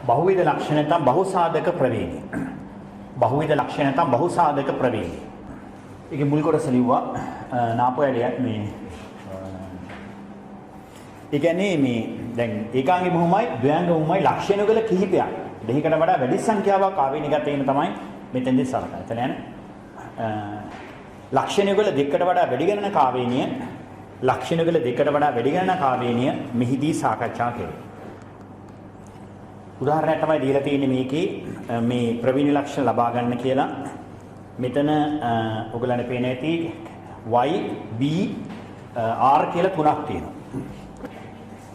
බහුවිධ ලක්ෂණ නැත්නම් බහුසාධක ප්‍රවේගය. බහුවිධ ලක්ෂණ නැත්නම් බහුසාධක ප්‍රවේගය. ඒකේ මුල් කොටස ලිව්වා නාපොයලිය මේ ඒ කියන්නේ මේ දැන් ඒකාංගී මුහුමයි ද්වයාංග මුහුමයි ලක්ෂණ වල කිහිපයක්. දෙහිකට වඩා වැඩි සංඛ්‍යාවක් ආවේනිකත් වීම තමයි මෙතෙන්දී සලකන්නේ. එතන යන ලක්ෂණ වල දෙකට වඩා වැඩි ගණනක ආවේනිය ලක්ෂණ වල දෙකට වඩා වැඩි ගණනක ආවේනිය මෙහිදී සාකච්ඡා කෙරේ. උදාහරණයක් තමයි දීලා තියෙන්නේ මේකේ මේ ප්‍රවීණ ලක්ෂණ ලබා ගන්න කියලා. මෙතන ඔයගලන්ට පේන ඇති y b r කියලා තුනක් තියෙනවා.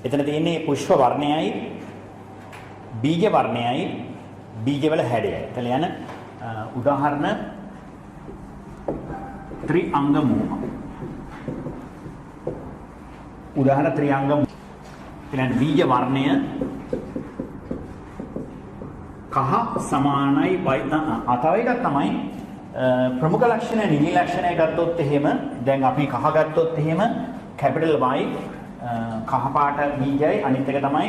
එතන තියෙන්නේ පුෂ්ප වර්ණයයි බීජ වර්ණයයි බීජ වල හැඩයයි. එතන යන උදාහරණ ත්‍රිඅංග මුහුම. උදාහරණ ත්‍රිඅංග එතන බීජ වර්ණය කහ සමානයි තව එකක් තමයි ප්‍රමුඛ ලක්ෂණ නිලී ලක්ෂණය ගත්තොත් එහෙම දැන් අපි කහ ගත්තොත් එහෙම කැපිටල් Y කහ පාට බීජයි අනිත් එක තමයි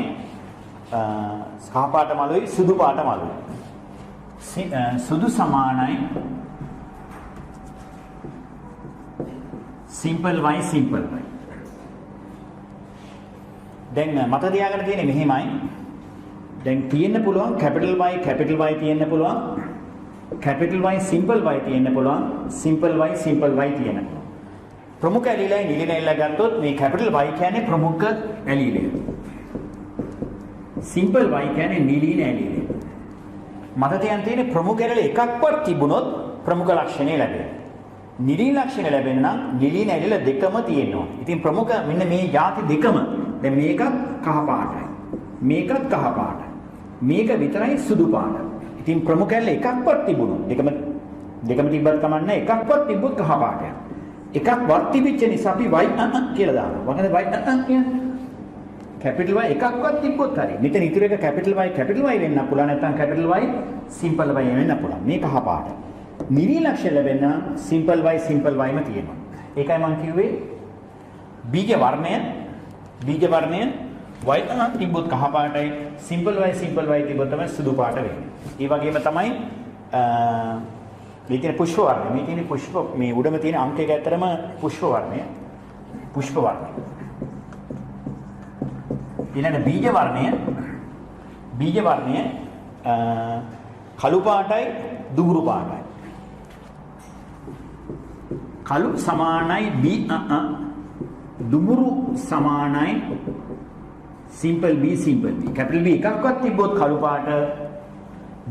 කහ පාට මලුයි සුදු පාට මලුයි සුදු සමානයි සිම්පල් Y සිම්පල් Y. දැන් මත තියාගන්න තියෙන්නේ මෙහෙමයි. දැන් තියෙන්න පුළුවන් කැපිටල් Y තියෙන්න පුළුවන් කැපිටල් Y සිම්පල් Y තියෙන්න පුළුවන් සිම්පල් Y සිම්පල් Y තියෙන්න පුළුවන්. ප්‍රමුඛ ඇලිලයි නිලී ඇලිලා ගත්තොත් මේ කැපිටල් Y කියන්නේ ප්‍රමුඛ ඇලිලය. සිම්පල් Y කියන්නේ නිලී ඇලිලය. මත තියන් තියෙන්නේ ප්‍රමුඛ ඇලිල එකක්වත් තිබුණොත් ප්‍රමුඛ ලක්ෂණය ලැබෙනවා. නිලී ලක්ෂණ ලැබෙන්න නම් නිලී ඇලිල දෙකම තියෙනවා. ඉතින් ප්‍රමුඛ මෙන්න මේ ಜಾති දෙකම දැන් මේකත් කහ පාටයි. මේකත් කහ පාටයි. මේක විතරයි සුදු පාට. ඉතින් ප්‍රමුඛ ඇල්ල එකක්වත් තිබුණොත් දෙකම තිබ්බත් කමන්නේ එකක්වත් තිබ්බොත් කහ පාටයක්. එකක් වත් තිබිච්ච නිසා අපි y කියලා දානවා. මොකද y කියන්නේ කැපිටල් Y එකක්වත් තිබ්බොත් හරි. මෙතන ඉතුරු එක කැපිටල් Y වෙන්න පුළුවන් නැත්නම් කැපිටල් Y සිම්පල් Y වෙන්න පුළුවන්. මේ කහ පාට. නිලී ලක්ෂණ ලැබෙන්න සිම්පල් Y ම තියෙනවා. ඒකයි මම කිව්වේ බීජ වර්ණය y තිබ්බොත් කහ පාටයි සිම්පල් Y තිබ්බොත් තමයි සුදු පාට වෙන්නේ. ඒ වගේම තමයි මේ තියෙන පුෂ්ප වර්ණය. මේ තියෙන පුෂ්ප මේ උඩම තියෙන අංක එක ඇතරම පුෂ්ප වර්ණය. ඊළඟ බීජ වර්ණය කළු පාටයි දුඹුරු පාටයි. කළු සමානයි දුඹුරු සමානයි සිම්පල් B කැපිටල් B එකක්වත් තිබ්බොත් කළු පාට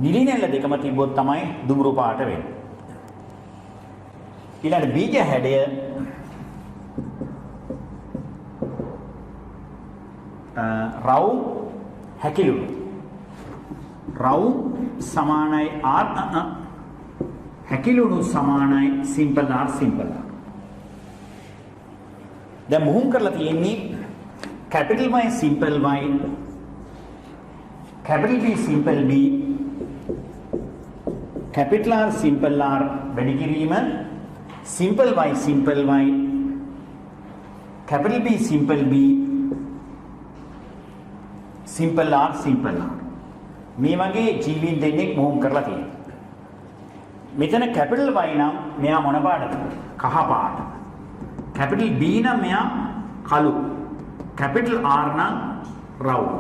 නිලී නැල්ල දෙකම තිබ්බොත් තමයි දුඹුරු පාට වෙන්නේ. ඊළඟ බීජ හැඩය රවුම් හැකිලුණු රවුම් සමානයි R හැකිලුණු සමානයි සිම්පල් R දැන් මුහුම් කරලා තියෙන්නේ capital Y simple Y capital B simple B capital R simple R වැඩි කිරීම simple Y capital B simple B simple R මේ වගේ ජීවීන් දෙන්නෙක් මුහුම් කරලා තියෙනවා. මෙතන capital Y නම් මෙයා මොන පාටද? කහ පාට. capital B නම් මෙයා කළු. capital R නම් රවුම්.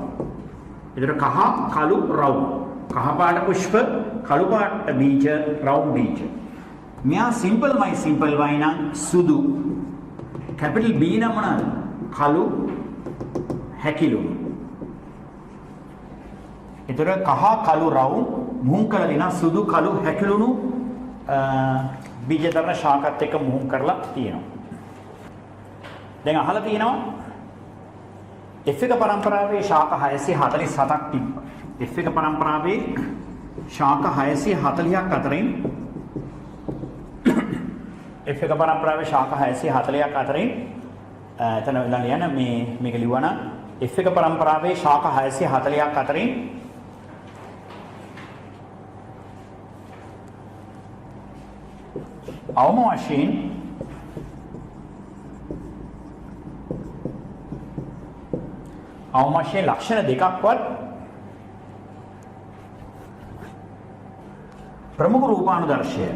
ඒතර කහ කළු රවුම්. කහ පාට පුෂ්ප කළු පාට බීජ රවුම් බීජ. මෙයා simple Y නම් සුදු. capital B නම් මොනවාද? කළු හැකිලුණු. ඒතර කහ කළු රවුම් මුහුම් කරලා දෙන සුදු කළු හැකිලුණු බීජ දරන ශාකත් එක්ක මුහුම් කරලා තියෙනවා. දැන් අහලා තියෙනවා F1 පරම්පරාවේ ශාක 647ක් තිබ්බා. F1 පරම්පරාවේ ශාක 640ක් අතරින් F1 පරම්පරාවේ ශාක 640ක් අතරින් එතන ලියන මේක ලිව්වනම් F1 පරම්පරාවේ ශාක 640ක් අතරින් අවම වශයෙන් අවම වශයෙන් ලක්ෂණ දෙකක්වත් ප්‍රමුඛ රූපානුදර්ශය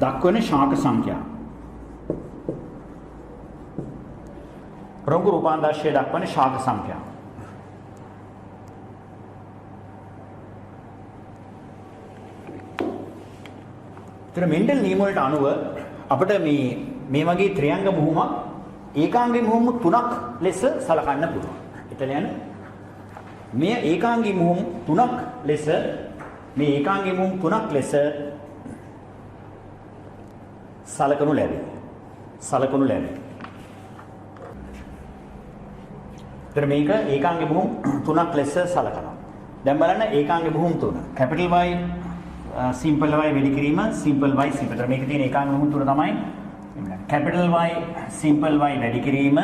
දක්වන ශාක සංඛ්‍යා. ප්‍රමුඛ රූපානුදර්ශය දක්වන ශාක සංඛ්‍යා. තර මෙන්ඩල් නියම වලට අනුව අපිට මේ වගේ ත්‍රිංග මුහුමක් ඒකාංගී මුහුම් තුනක් ලෙස සලකන්න පුළුවන්. එතන යන මේ ඒකාංගී මුහුම් තුනක් ලෙස සලකනු ලැබේ. එතන මේක ඒකාංගී මුහුම් තුනක් ලෙස සලකනවා. දැන් බලන්න ඒකාංගී මුහුම් තුන. කැපිටල් Y simple y වැඩි කිරීම simple y simple. මේකේ තියෙන ඒකාංග මුහුම් තුන තමයි capital Y simple y වැඩි කිරීම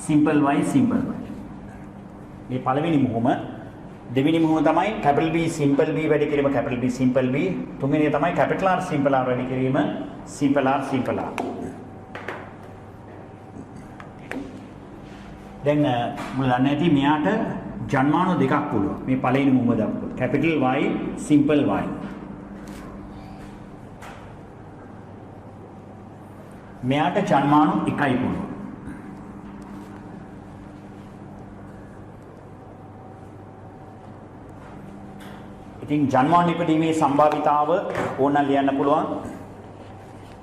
simple y simple y. මේ පළවෙනි මුහුම. දෙවෙනි මුහුම තමයි capital B simple B වැඩි කිරීම capital B simple B. තුන්වෙනි තමයි capital R simple R වැඩි කිරීම simple R simple R. දැන් මුලන්න ඇති මෙයාට ජන්මාන දෙකක් පුළුවන්. මේ පළවෙනි මුහුම දක්වපු capital Y simple Y. මෙයාට ජන්මානු එකයි පුළුවන්. ඉතින් ජන්මානු ඉපදීමේ සම්භාවිතාව ඕනනම් ලියන්න පුළුවන්.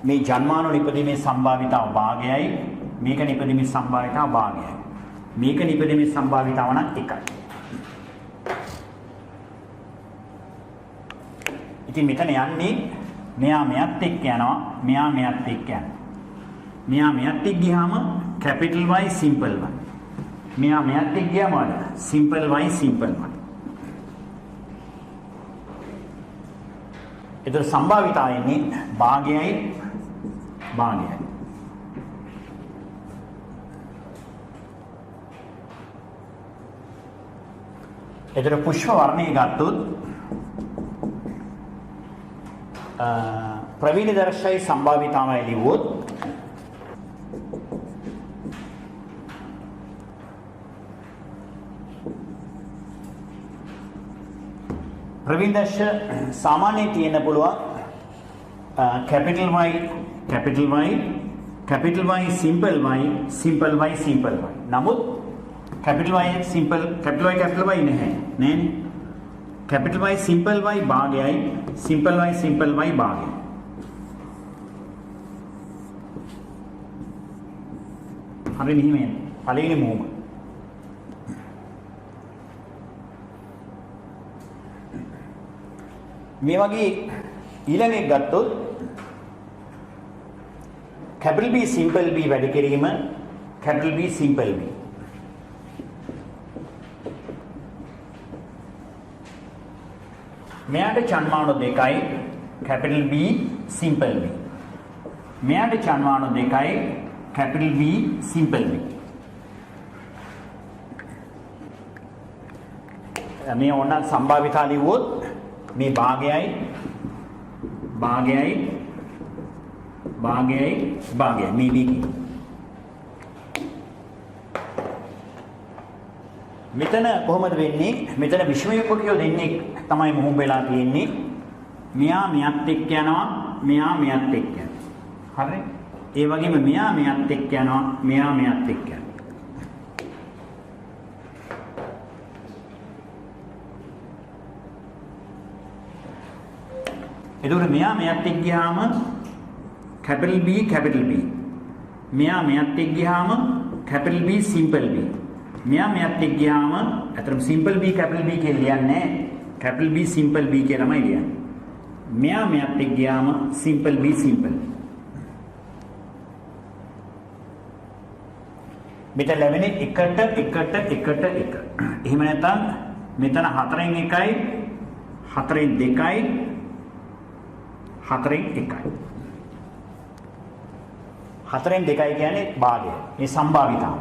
මේ ජන්මානු ඉපදීමේ සම්භාවිතාව භාගයයි මේක ඉපදීමේ සම්භාවිතාව භාගයයි. මේක ඉපදීමේ සම්භාවිතාව නම් එකයි. ඉතින් මෙතන යන්නේ මෙයා මෙයත් එක්ක යනවා මෙයා මෙයත් එක්ක යනවා. මෙයා මෙයත් එක්ක ගියාම capital Y simple y. මෙයා මෙයත් එක්ක ගියාම simple y simple y. ඒතර සම්භාවිතාව එන්නේ භාගයයි. ඒතර පුෂ්ප වර්ණය ගත්තොත් ප්‍රවීණ දර්ශයි සම්භාවිතාවයි ලිව්වොත් ප්‍රවීණ දර්ශ සාමාන්‍යයෙන් තියෙන්න පුළුවන් capital Y simple y. නමුත් capital Y simple Y නැහැ නේද? capital Y simple y භාගයයි simple y භාගයයි. හරි මෙහිම පළවෙනි මුහුම. මේ වගේ ඊළඟ එක ගත්තොත් capital B simple B වැඩි කිරීම capital B simple B. මෙයාට ජන්මානු දෙකයි capital B simple B. මෙයාට ජන්මානු දෙකයි capital B simple B. මේ ඕන සම්භාවිතා ලිව්වොත් මේ භාගයයි මේ දෙකයි. මෙතන කොහොමද වෙන්නේ? මෙතන විෂම යුගකයෝ දෙන්නේ තමයි මුහුම් වෙලා තියෙන්නේ. මෙයා මෙයත් එක්ක යනවා, මෙයා මෙයත් එක්ක යනවා. හරි? ඒ වගේම මෙයා මෙයත් එක්ක යනවා, මෙයා මෙයත් එක්ක යනවා. එතකොට මෙයා මෙයත් එක්ක ගියාම capital B. මෙයා මෙයත් එක්ක ගියාම capital B simple B. මෙයා මෙයත් එක්ක ගියාම අතරම simple B capital B කියලා ලියන්නේ capital B simple B කියලාමයි ලියන්නේ. මෙයා මෙයත් එක්ක ගියාම simple B simple. මෙතන ලැබෙන්නේ එකට 1. එහෙම නැත්නම් මෙතන 4න් 1යි 4න් 2යි 4න් 1යි. 4න් 2යි කියන්නේ භාගය. මේ සම්භාවිතාව.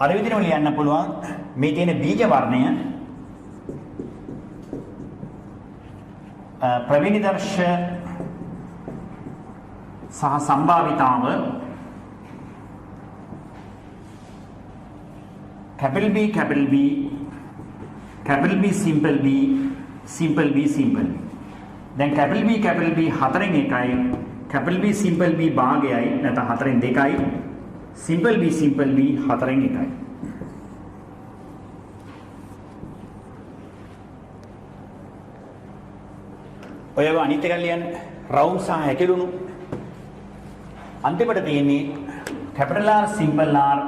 අර විදිහටම ලියන්න පුළුවන් මේ තියෙන බීජ වර්ණය ප්‍රවීණ දර්ශ සහ සම්භාවිතාව capital B capital B capital B simple B simple B simple B දැන් capital B 4න් 1යි capital B simple B භාගයයි නැත්නම් 4න් 2යි simple B 4න් 1යි ඔය අනිත් එක ලියන්න round සහ හැකිලුණු අන්තිමට තියෙන්නේ capital R simple R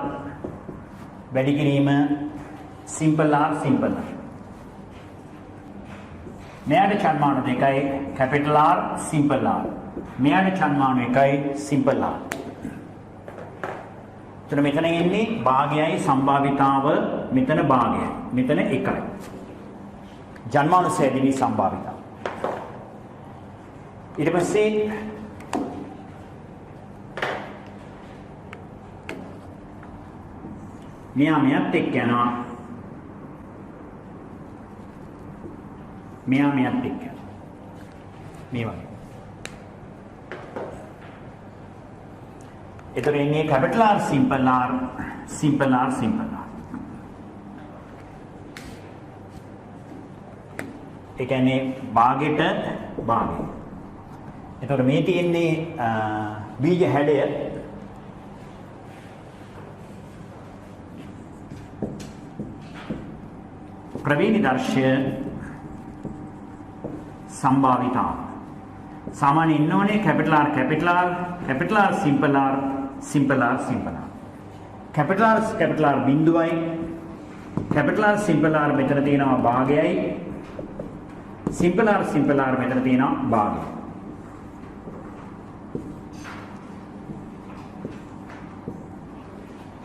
වැඩි කිරීම simple R මෙයාට චන්මාන 2යි capital R simple R මෙයාට චන්මාන 1යි simple R එතන මෙතන එන්නේ භාගයයි සම්භාවිතාව මෙතන භාගයයි මෙතන 1යි ජන්මානුසය දෙවි සම්භාවිතාව ඊට පස්සේ මෙයාත් එක්ක යනවා මෙයාත් එක්ක මේ වගේ එතකොට එන්නේ capital R simple R ඒ කියන්නේ භාගෙට භාගය එතකොට මේ තියෙන්නේ බීජ හැඩය ප්‍රවේණිදර්ශය සම්භාවිතාව සාමාන්‍ය ඉන්න ඕනේ capital R simple R capital R බිඳුවයි capital R simple R මෙතන තියෙනවා භාගයයි simple R මෙතන තියෙනවා භාගයයි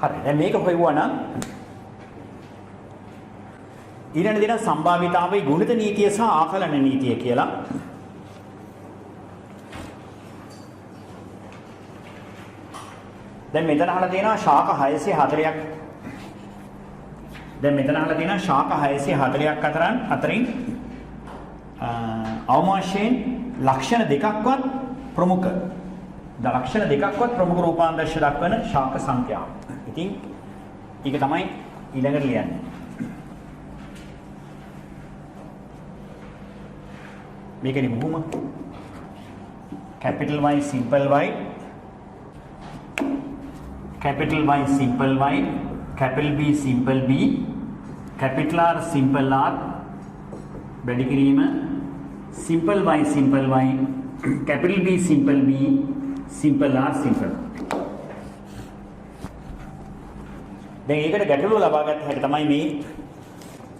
හරි දැන් මේක හොයුවා නම් ඊළඟ දින සම්භාවිතාවේ ගුණිත නීතිය සහ ආකලන නීතිය කියලා දැන් මෙතන අහලා තියෙනවා ශාක 640ක් දැන් මෙතන අහලා තියෙනවා ශාක 640ක් අතරින් අවමාශයෙන් ලක්ෂණ දෙකක්වත් ප්‍රමුඛ ලක්ෂණ දෙකක්වත් ප්‍රමුඛ රූපාන්තරශ දක්වන ශාක සංඛ්‍යාව. ඉතින් ඒක තමයි ඊළඟට ලියන්නේ. මේකනේ මුහුම capital Y simple Y capital Y simple Y capital B simple B capital R simple R වැඩි කිරීම simple Y capital B simple B simple R simple දැන් ඒකට ගැටලුව ලබා ගන්න හැටි තමයි මේ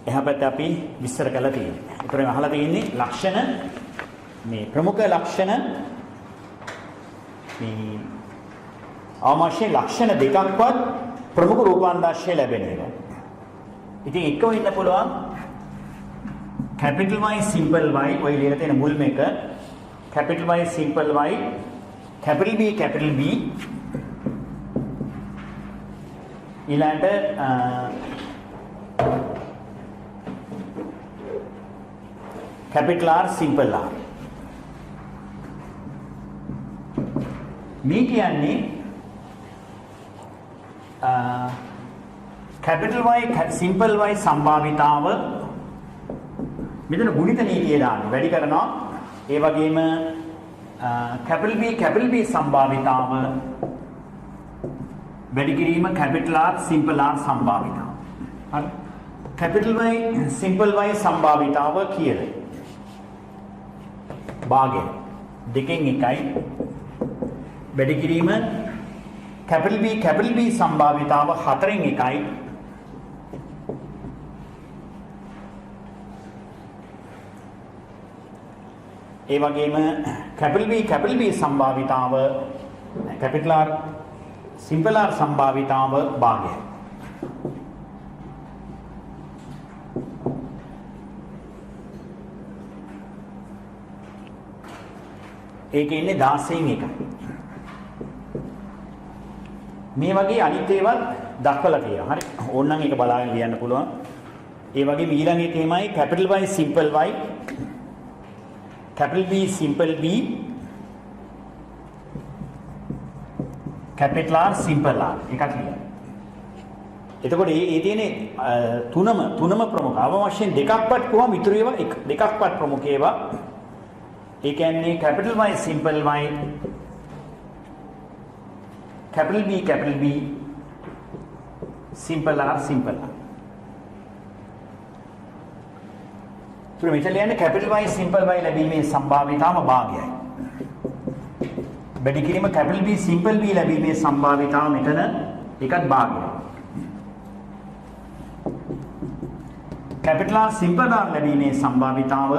එහා පැත්තේ අපි විස්තර කරලා තියෙන්නේ. ඒතරෙන් අහලා තියෙන්නේ ලක්ෂණ මේ ප්‍රමුඛ ලක්ෂණ මේ අවශ්‍ය ලක්ෂණ දෙකක්වත් ප්‍රමුඛ රූපාන්තරශය ලැබෙන ඒවා. ඉතින් එකව ඉන්න පුළුවන් capital Y simple Y ඔය ලියලා තියෙන මුල් මේක capital Y simple Y capital B ඊළඟට capital R simple R මේ කියන්නේ capital Y simple Y සම්භාවිතාව මෙතන ගුණිත නීතිය දාන්නේ වැඩි කරනවා ඒ වගේම capital B සම්භාවිතාව වැඩි කිරීම capital R simple R සම්භාවිතාව හරි capital Y simple Y සම්භාවිතාව කියලා භාගය දෙකෙන් එකයි වැඩි කිරීම capital B සම්භාවිතාව 4න් එකයි ඒ වගේම capital B සම්භාවිතාව capital R simple R සම්භාවිතාව භාගය ඒකේ ඉන්නේ 16න් එකයි මේ වගේ අනිත් ඒවාත් දක්වලා තියෙනවා හරි ඕනනම් ඒක බලාගෙන ලියන්න පුළුවන් ඒ වගේ ඊළඟ එකේමයි capital Y simple Y capital B simple B capital R simple R එකක් ලියන්න එතකොට මේ තියෙන්නේ තුනම ප්‍රමුඛ. අවම වශයෙන් දෙකක්වත් කොහොම ඉතුරු ඒවා දෙකක්වත් ප්‍රමුඛ ඒවා. ඒ කියන්නේ capital Y simple y capital B simple r simple r. මෙතන යන්නේ capital Y simple y ලැබීමේ සම්භාවිතාවම භාගයයි. වැඩි කිරීම capital B simple b ලැබීමේ සම්භාවිතාව මෙතන ඒකත් භාගයයි. capital R simple r ලැබීමේ සම්භාවිතාව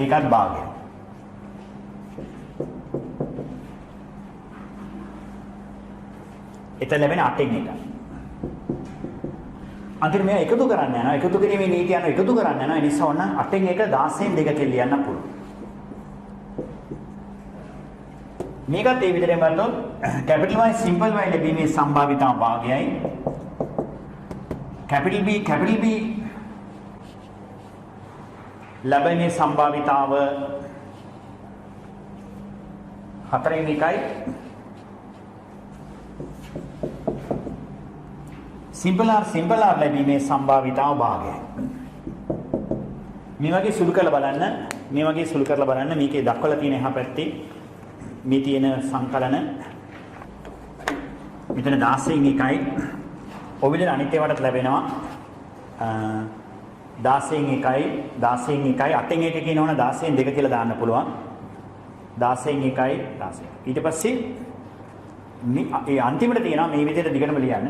ඒකත් භාගයයි. එතන ලැබෙන 8න් එක. අන්තිමට මේවා එකතු කරන්න යනවා. එකතු කිරීමේ නීතිය යනවා එකතු කරන්න යනවා. ඒ නිසා ඔන්න 8න් එක 16න් දෙක කියලා ලියන්න පුළුවන්. මේකත් ඒ විදිහටම බලනොත් capital Y simple y ලැබීමේ සම්භාවිතාව භාගයයි. capital B ලැබීමේ සම්භාවිතාව 4න් එකයි. simple r ලැබීමේ සම්භාවිතාව භාගයයි. මේ වගේ සුළු කරලා බලන්න මේකේ දක්වලා තියෙන එහා පැත්තේ මේ තියෙන සංකලන මෙතන 16න් එකයි. ඔය විදිහට අනිත් ඒවාටත් ලැබෙනවා 16න් එකයි 8න් එක කියනවනම් 16න් දෙක කියලා දාන්න පුළුවන්. 16න් එකයි 16. ඊට පස්සේ මේ අන්තිමට තියෙනවා මේ විදිහට දිගටම ලියන්න.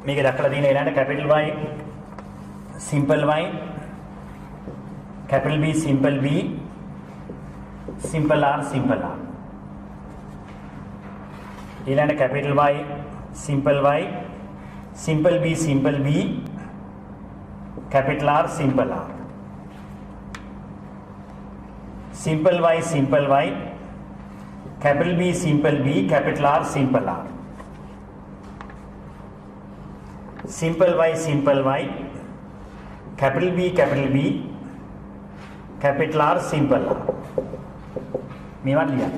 මේක දක්වලා තියෙන ඊළඟට capital Y simple y capital B simple b simple r ඊළඟට capital Y simple b simple b capital R simple r simple y capital B simple b capital R simple r simple y capital B capital R simple r මේවා ලියන්න.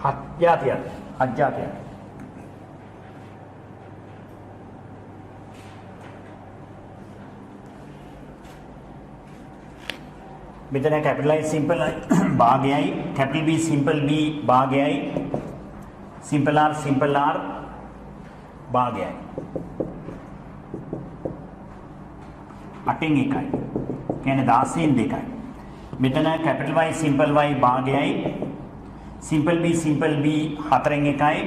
හත් જાතියක්. මෙතන capital I simple I භාගයයි capital B simple B භාගයයි simple R භාගයයි 8න් එකයි කියන්නේ 16න් දෙකයි. මෙතන capital Y simple Y භාගයයි simple B 4න් එකයි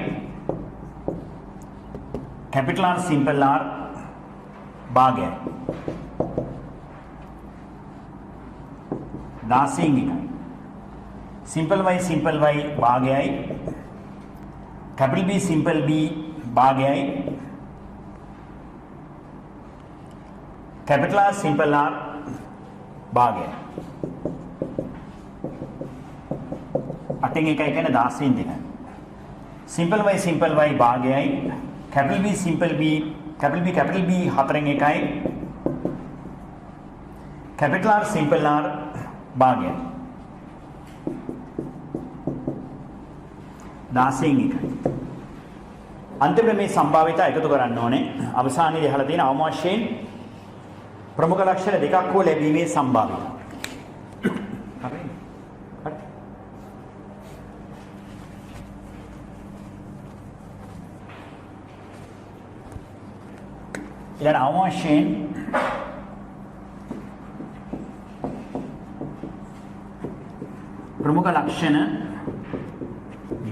capital R simple R භාගයයි 16න් එකයි. simple y භාගයයි capital B simple B භාගයයි capital R simple R භාගයයි 8න් එකයි කියන්නේ 16න් දෙකයි. simple y භාගයයි capital B 4න් එකයි capital R simple R භාගයයි 16න් එකයි. අන්තිමට මේ සම්භාවිතා එකතු කරන්න ඕනේ. අවසානයේදී අහලා තියෙන අවම වශයෙන් ප්‍රමුඛ ලක්ෂණ දෙකක් හෝ ලැබීමේ සම්භාවිතාව. හරි. ඊළඟ අවම වශයෙන් ප්‍රමුඛ ලක්ෂණ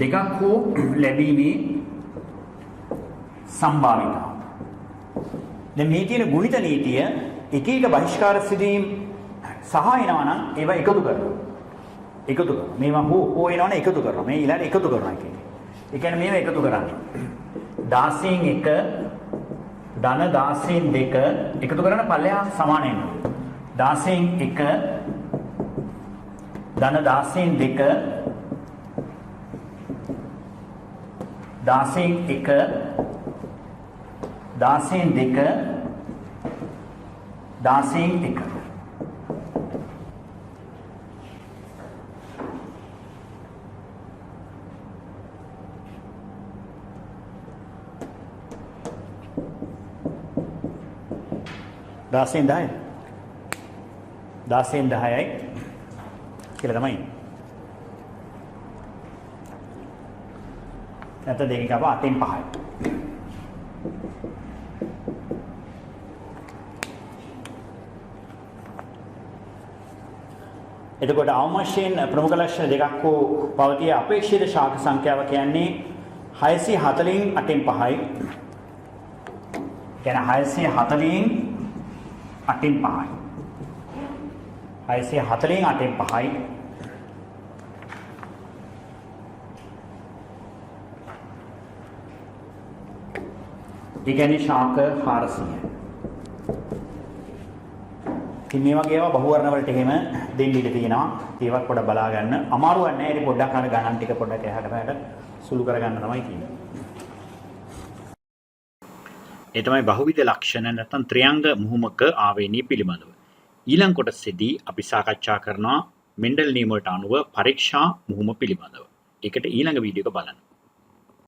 දෙකක් හෝ ලැබීමේ සම්භාවිතාව. දැන් මේ තියෙන ගුණිත නීතිය එක එක බහිෂ්කාර සිදුවීම් සහ එනවා නම් ඒවා එකතු කරනවා. මේවා හෝ එනවනම් එකතු කරනවා. මේ ඊළඟ එකතු කරනවා කියන්නේ. ඒ කියන්නේ මේවා එකතු කරන්නේ 16න් 1 ධන 16න් 2 එකතු කරන පල්ලෙහා සමාන වෙනවා. 16න් 1 ධන 16න් 2 16න් 1 16න් 2 16න් 1 16න් 10යි. 16න් 10යි කියලා තමයි. නැත්නම් දෙකෙන් කපා 8න් 5යි. එතකොට අවශ්‍යයෙන් ප්‍රමුඛ ලක්ෂණ දෙකක් වූ පවතින අපේක්ෂිත ශාක සංඛ්‍යාව කියන්නේ 640න් 8න් 5යි. කියන්නේ 640න් 8න් 5යි. 640න් 8න් 5යි. ඒ කියන්නේ ශාක 400යි. ඉතින් මේ වගේ ඒවා බහුවර්ණ වලට එහෙම දෙන්න ඉඩ තියෙනවා. ඒවත් පොඩ්ඩක් බලා ගන්න. අමාරුවක් නැහැ. ඉතින් පොඩ්ඩක් අර ගණන් ටික පොඩ්ඩක් එහාට සුළු කරගන්න තමයි තියෙන්නේ. ඒ තමයි බහුවිධ ලක්ෂණ නැත්නම් ත්‍රිංග මුහුමක ආවේනීය පිළිබඳව. ඊළඟ කොටසේදී අපි සාකච්ඡා කරනවා මෙන්ඩල් නියම වලට අනුව පරීක්ෂා මුහුම පිළිබඳව. ඒකට ඊළඟ වීඩියෝ එක බලන්න.